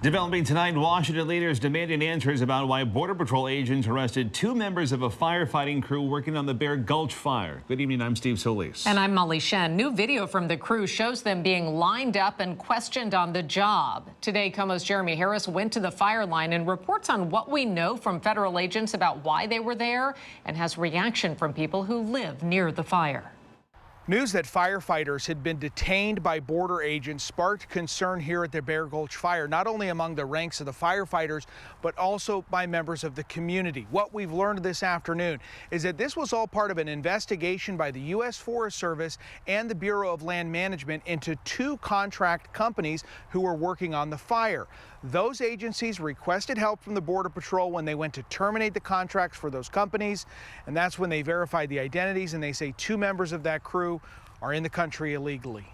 Developing tonight, Washington leaders demanding answers about why Border Patrol agents arrested two members of a firefighting crew working on the Bear Gulch Fire. Good evening, I'm Steve Solis. And I'm Molly Shen. New video from the crew shows them being lined up and questioned on the job. Today, KOMO's Jeremy Harris went to the fire line and reports on what we know from federal agents about why they were there and has reaction from people who live near the fire. News that firefighters had been detained by border agents sparked concern here at the Bear Gulch Fire, not only among the ranks of the firefighters, but also by members of the community. What we've learned this afternoon is that this was all part of an investigation by the U.S. Forest Service and the Bureau of Land Management into two contract companies who were working on the fire. Those agencies requested help from the Border Patrol when they went to terminate the contracts for those companies, and that's when they verified the identities, and they say two members of that crew are in the country illegally.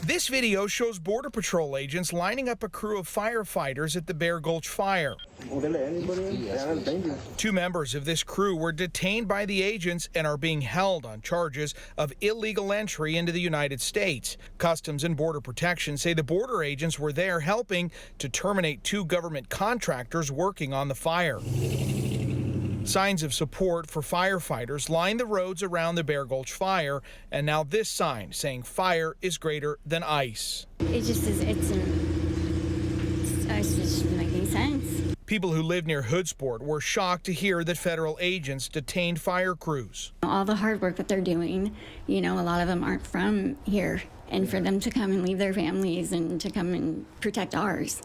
This video shows Border Patrol agents lining up a crew of firefighters at the Bear Gulch Fire. Two members of this crew were detained by the agents and are being held on charges of illegal entry into the United States. Customs and Border Protection say the border agents were there helping to terminate two government contractors working on the fire. Signs of support for firefighters line the roads around the Bear Gulch Fire, and now this sign saying fire is greater than ice. It just is, it's just making sense. People who live near Hoodsport were shocked to hear that federal agents detained fire crews. All the hard work that they're doing, you know, a lot of them aren't from here, and for them to come and leave their families and to come and protect ours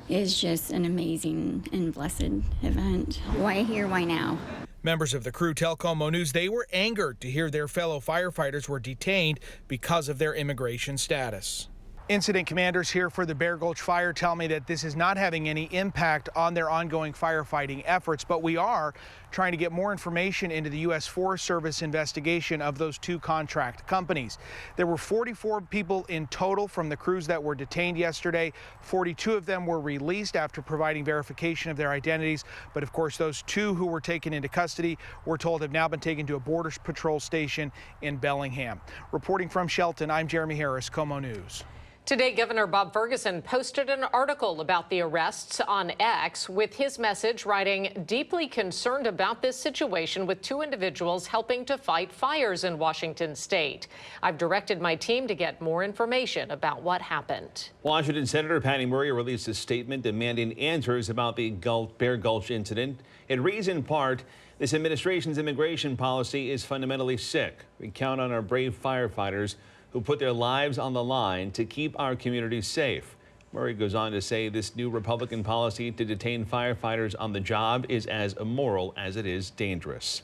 is just an amazing and blessed event. Why here, why now? Members of the crew tell KOMO News they were angered to hear their fellow firefighters were detained because of their immigration status. Incident commanders here for the Bear Gulch Fire tell me that this is not having any impact on their ongoing firefighting efforts, but we are trying to get more information into the U.S. Forest Service investigation of those two contract companies. There were 44 people in total from the crews that were detained yesterday. 42 of them were released after providing verification of their identities, but of course those two who were taken into custody, we're told, have now been taken to a Border Patrol station in Bellingham. Reporting from Shelton, I'm Jeremy Harris, KOMO News. Today, Governor Bob Ferguson posted an article about the arrests on X with his message writing, "Deeply concerned about this situation with two individuals helping to fight fires in Washington state. I've directed my team to get more information about what happened." Washington Senator Patty Murray released a statement demanding answers about the Bear Gulch incident. It reads in part, "This administration's immigration policy is fundamentally sick. We count on our brave firefighters who put their lives on the line to keep our communities safe." Murray goes on to say this new Republican policy to detain firefighters on the job is as immoral as it is dangerous.